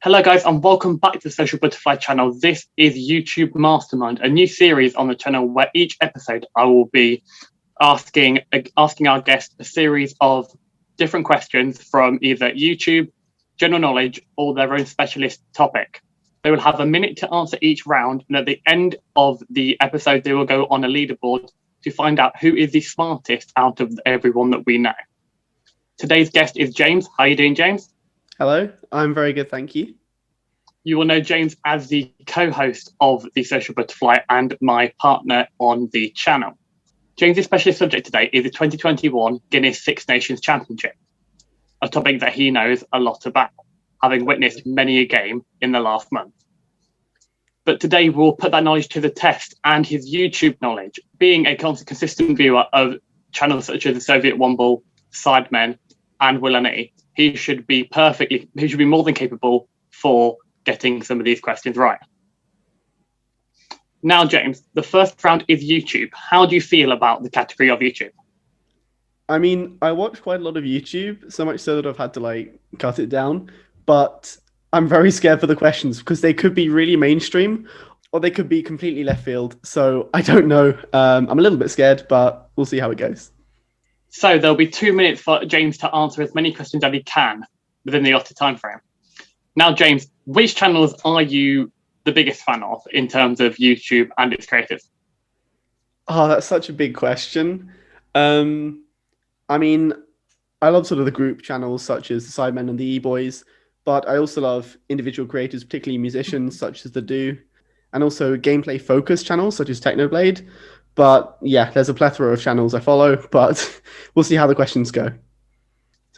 Hello guys and welcome back to the Social Butterfly channel. This is YouTube Mastermind, a new series on the channel where each episode I will be asking our guests a series of different questions from either YouTube, general knowledge, or their own specialist topic. They will have a minute to answer each round, and at the end of the episode they will go on a leaderboard to find out who is the smartest out of everyone that we know. Today's guest is James. How are you doing, James? Hello, I'm very good, thank you. You will know James as the co-host of the Social Butterfly and my partner on the channel. James's specialist subject today is the 2021 Guinness Six Nations Championship, a topic that he knows a lot about, having witnessed many a game in the last month. But today we'll put that knowledge to the test and his YouTube knowledge. Being a consistent viewer of channels such as the Soviet One Ball, Sidemen, and Will and E, he should be more than capable for getting some of these questions right. Now, James, the first round is YouTube. How do you feel about the category of YouTube? I mean, I watch quite a lot of YouTube, so much so that I've had to cut it down, but I'm very scared for the questions because they could be really mainstream or they could be completely left field. So I don't know. I'm a little bit scared, but we'll see how it goes. So there'll be 2 minutes for James to answer as many questions as he can within the allotted time frame. Now, James, which channels are you the biggest fan of in terms of YouTube and its creators? Oh, that's such a big question. I mean, I love sort of the group channels such as the Sidemen and the E-Boys, but I also love individual creators, particularly musicians such as the Do, and also gameplay focused channels such as Technoblade. But yeah, there's a plethora of channels I follow, but we'll see how the questions go.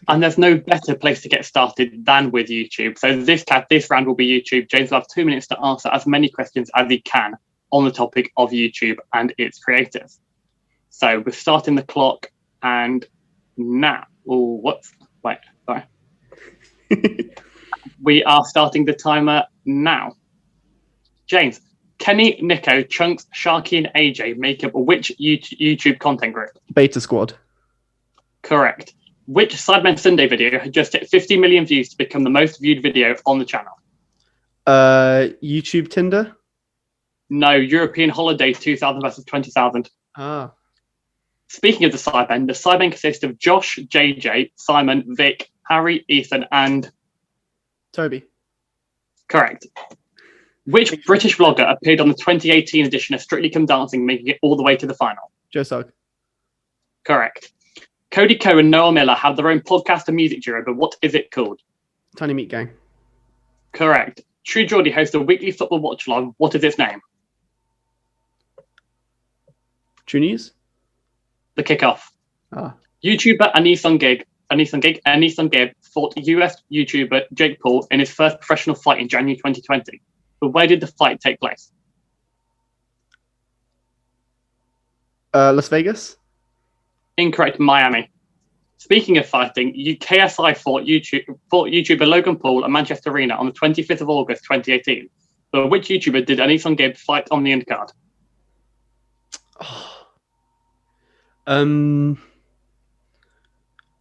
And there's no better place to get started than with YouTube. So this round will be YouTube. James will have 2 minutes to answer as many questions as he can on the topic of YouTube and its creators. So we're starting the clock, and now, we are starting the timer now. James, Kenny, Nico, Chunks, Sharky, and AJ make up which YouTube content group? Beta Squad. Correct. Which Sidemen Sunday video had just hit 50 million views to become the most viewed video on the channel? YouTube Tinder? No, European Holiday 2000 versus 20,000. Ah. Speaking of the Sidemen consists of Josh, JJ, Simon, Vic, Harry, Ethan, and... Toby. Correct. Which British vlogger appeared on the 2018 edition of Strictly Come Dancing, making it all the way to the final? Joe Sugg. Correct. Cody Coe and Noah Miller have their own podcast and music duo, but what is it called? Tiny Meat Gang. Correct. True Geordie hosts a weekly football watch log. What is its name? True News? The Kickoff. Ah. YouTuber Anisong Gibb fought US YouTuber Jake Paul in his first professional fight in January 2020. But where did the fight take place? Las Vegas? Incorrect, Miami. Speaking of fighting, KSI fought YouTuber Logan Paul at Manchester Arena on the 25th of August 2018. But which YouTuber did Anisong Gibb fight on the undercard?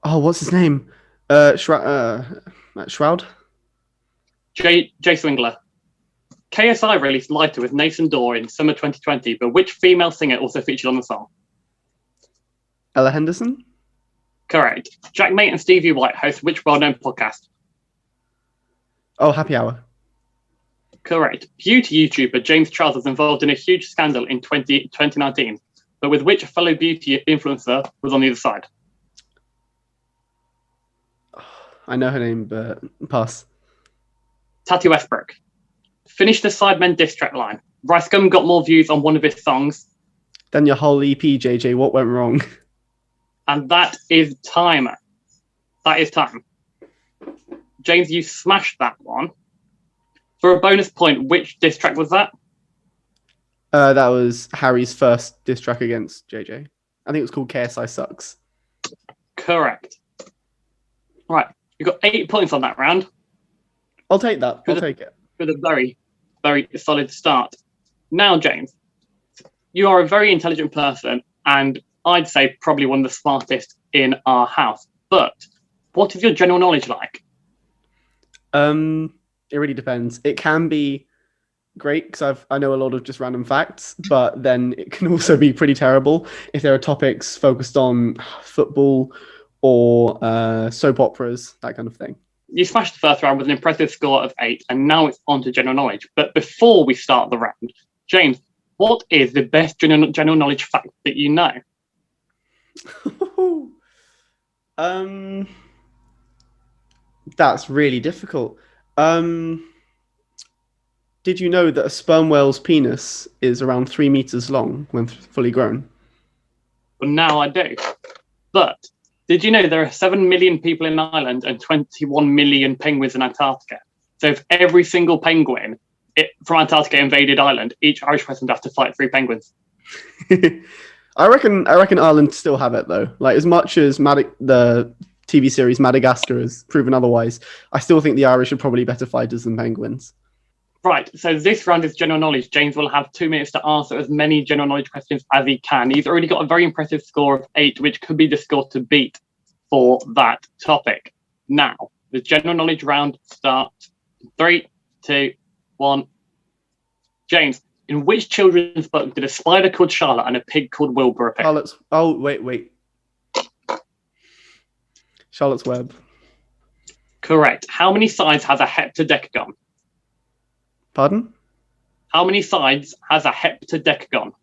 What's his name? Shroud? Jay Swingler. KSI released Lighter with Nathan Dorr in summer 2020, but which female singer also featured on the song? Ella Henderson? Correct. Jack Mate and Stevie White host which well-known podcast? Oh, Happy Hour. Correct. Beauty YouTuber James Charles was involved in a huge scandal in 2019, but with which fellow beauty influencer was on the other side? I know her name, but pass. Tati Westbrook. Finish the Sidemen diss track line. Rice Gum got more views on one of his songs than your whole EP, JJ. What went wrong? And that is time. That is time. James, you smashed that one. For a bonus point, which diss track was that? That was Harry's first diss track against JJ. I think it was called KSI Sucks. Correct. Right, you got 8 points on that round. I'll take that. I'll take it. With a very, very solid start. Now, James, you are a very intelligent person, and I'd say probably one of the smartest in our house. But what is your general knowledge like? It really depends. It can be great because I know a lot of just random facts, but then it can also be pretty terrible if there are topics focused on football or soap operas, that kind of thing. You smashed the first round with an impressive score of 8, and now it's on to general knowledge. But before we start the round, James, what is the best general knowledge fact that you know? That's really difficult. Did you know that a sperm whale's penis is around 3 meters long when fully grown? Well, now I do. But did you know there are 7 million people in Ireland and 21 million penguins in Antarctica? So if every single penguin from Antarctica invaded Ireland, each Irish person would have to fight 3 penguins. I reckon Ireland still have it though. Like, as much as the TV series Madagascar has proven otherwise, I still think the Irish are probably better fighters than penguins. Right, so this round is general knowledge. James will have 2 minutes to answer as many general knowledge questions as he can. He's already got a very impressive score of 8, which could be the score to beat for that topic. Now, the general knowledge round starts. 3, 2, 1. James, in which children's book did a spider called Charlotte and a pig called Wilbur appear? Wait. Charlotte's Web. Correct. How many sides has a heptadecagon? Pardon? How many sides has a heptadecagon?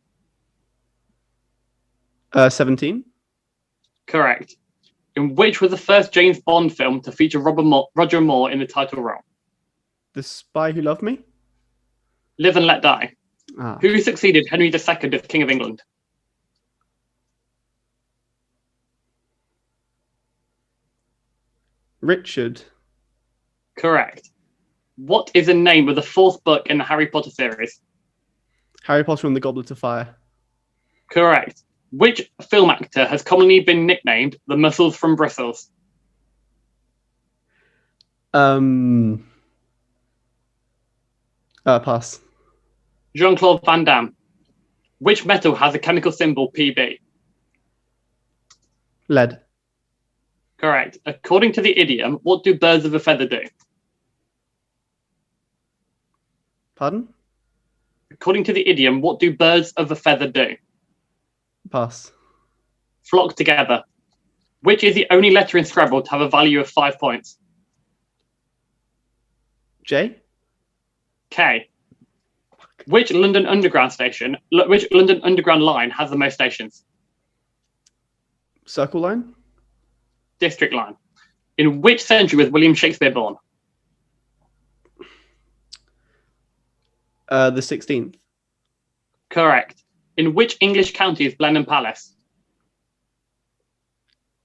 17. Correct. In which was the first James Bond film to feature Roger Moore in the title role? The Spy Who Loved Me? Live and Let Die. Ah. Who succeeded Henry II as King of England? Richard. Correct. What is the name of the 4th book in the Harry Potter series? Harry Potter and the Goblet of Fire. Correct. Which film actor has commonly been nicknamed the Muscles from Brussels? Pass. Jean-Claude Van Damme. Which metal has a chemical symbol Pb? Lead. Correct. According to the idiom, what do birds of a feather do? Pardon? According to the idiom, what do birds of a feather do? Pass. Flock together. Which is the only letter in Scrabble to have a value of 5 points? J? K. Which London Underground line has the most stations? Circle Line? District line. In which century was William Shakespeare born? The 16th. Correct. In which English county is Blenheim Palace?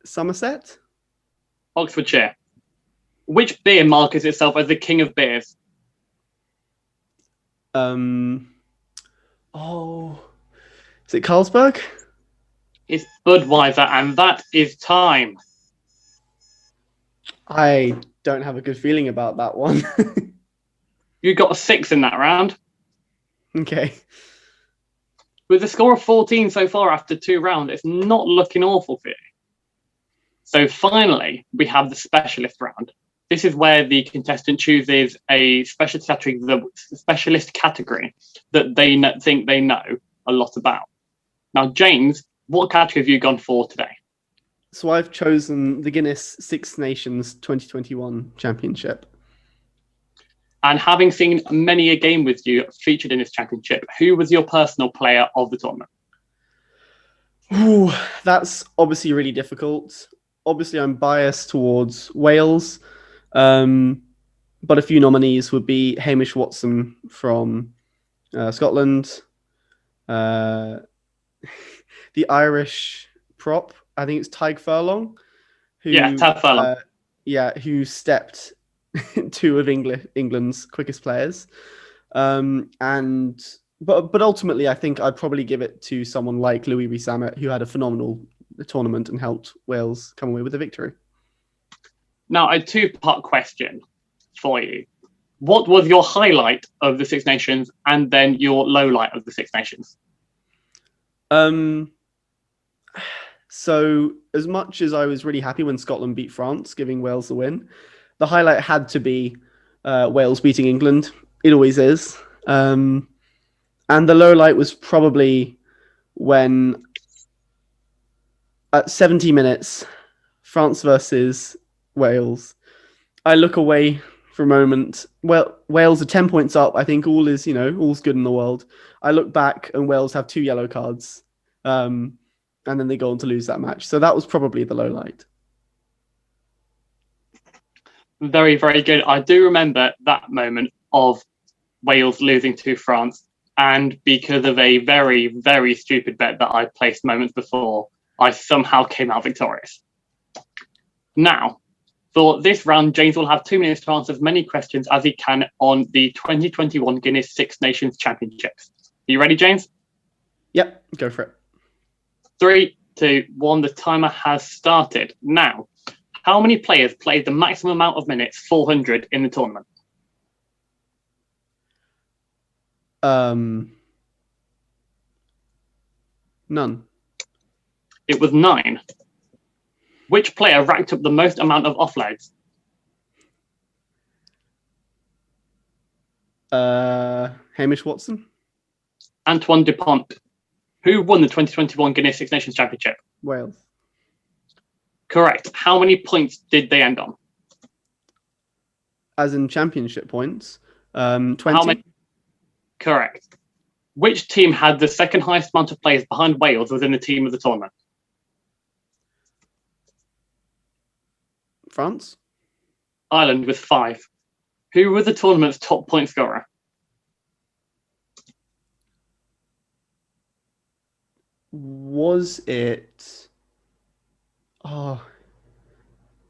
Somerset? Oxfordshire. Which beer markets itself as the king of beers? Is it Carlsberg? It's Budweiser, and that is time. I don't have a good feeling about that one. You got a 6 in that round. Okay. With a score of 14 so far after 2 rounds, it's not looking awful for you. So finally, we have the specialist round. This is where the contestant chooses a specialist category that they think they know a lot about. Now, James, what category have you gone for today? So I've chosen the Guinness Six Nations 2021 Championship. And having seen many a game with you featured in this championship, who was your personal player of the tournament? Ooh, that's obviously really difficult. Obviously, I'm biased towards Wales, but a few nominees would be Hamish Watson from Scotland, the Irish prop, I think it's Tadhg Furlong. Tadhg Furlong. Who stepped 2 of England's quickest players. But ultimately, I think I'd probably give it to someone like Louis Rees-Zammit, who had a phenomenal tournament and helped Wales come away with a victory. Now, a 2-part question for you. What was your highlight of the Six Nations and then your low light of the Six Nations? So as much as I was really happy when Scotland beat France, giving Wales the win, the highlight had to be Wales beating England. It always is. And the low light was probably when at 70 minutes, France versus Wales, I look away for a moment. Well, Wales are 10 points up. I think all's good in the world. I look back and Wales have 2 yellow cards. And then they go on to lose that match. So that was probably the low light. Very, very good. I do remember that moment of Wales losing to France. And because of a very, very stupid bet that I placed moments before, I somehow came out victorious. Now, for this round, James will have 2 minutes to answer as many questions as he can on the 2021 Guinness Six Nations Championships. Are you ready, James? Yep, go for it. 3, 2, 1. The timer has started. Now, how many players played the maximum amount of minutes, 400, in the tournament? None. It was 9. Which player racked up the most amount of offloads? Hamish Watson. Antoine Dupont. Who won the 2021 Guinness Six Nations Championship? Wales. Correct. How many points did they end on? As in championship points, 20. How many? Correct. Which team had the second highest amount of players behind Wales within the team of the tournament? France. Ireland with 5. Who was the tournament's top point scorer? Was it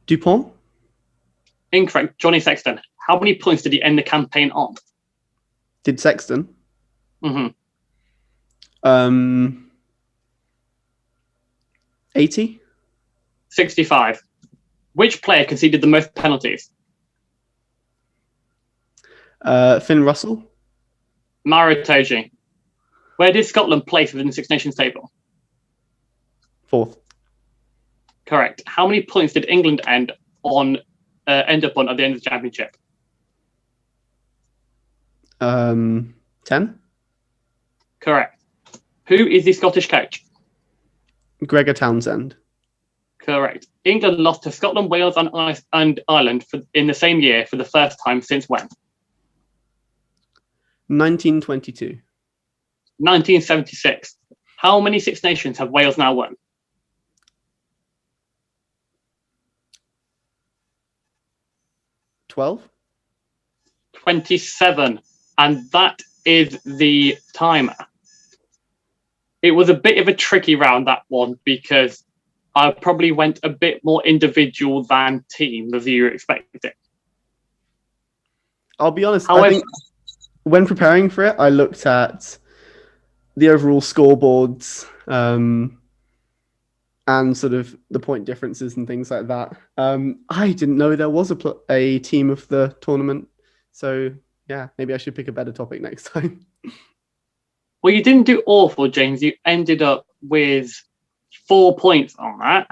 Dupont? Incorrect. Johnny Sexton. How many points did he end the campaign on? Did Sexton? Mm-hmm. 80? 65. Which player conceded the most penalties? Finn Russell? Mauro Itoje. Where did Scotland place within the Six Nations table? 4th. Correct. How many points did England end up on at the end of the championship? 10? Correct. Who is the Scottish coach? Gregor Townsend. Correct. England lost to Scotland, Wales, and Ireland in the same year for the first time since when? 1922. 1976. How many Six Nations have Wales now won? 12? 27. And that is the timer. It was a bit of a tricky round, that one, because I probably went a bit more individual than team, as you were expecting. I'll be honest, However, I think when preparing for it, I looked at the overall scoreboards and sort of the point differences and things like that. I didn't know there was a team of the tournament. So, yeah, maybe I should pick a better topic next time. well, you didn't do awful, James. You ended up with 4 points on that.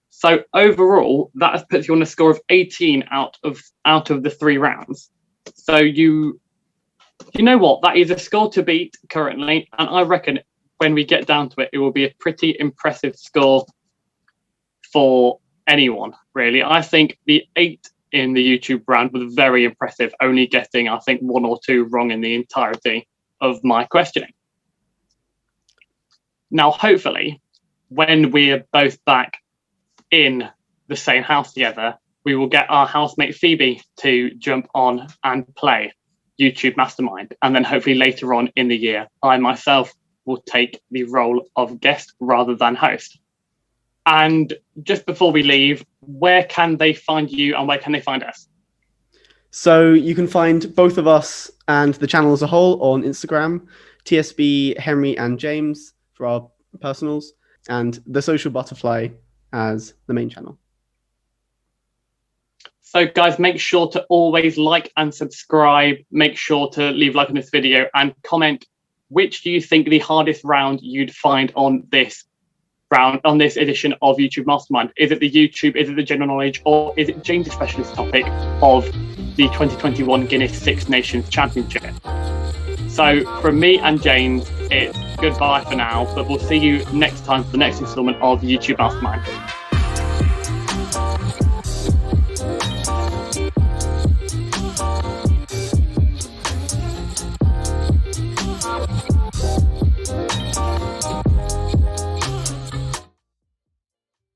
So overall, that puts you on a score of 18 out of the 3 rounds. So you know what? That is a score to beat currently, and I reckon when we get down to it, it will be a pretty impressive score for anyone, really. I think the 8 in the YouTube round was very impressive, only getting, I think, 1 or 2 wrong in the entirety of my questioning. Now, hopefully, when we're both back in the same house together, we will get our housemate Phoebe to jump on and play YouTube Mastermind. And then hopefully later on in the year, I myself will take the role of guest rather than host. And just before we leave, where can they find you and where can they find us? So you can find both of us and the channel as a whole on Instagram, T.S.B, Henry and James for our personals, and The Social Butterfly as the main channel. So guys, make sure to always like and subscribe. Make sure to leave a like on this video and comment which do you think the hardest round you'd find on this round, on this edition of YouTube Mastermind. Is it the YouTube, is it the general knowledge, or is it James' specialist topic of the 2021 Guinness Six Nations Championship. So from me and James, it's goodbye for now, but we'll see you next time for the next installment of YouTube Mastermind.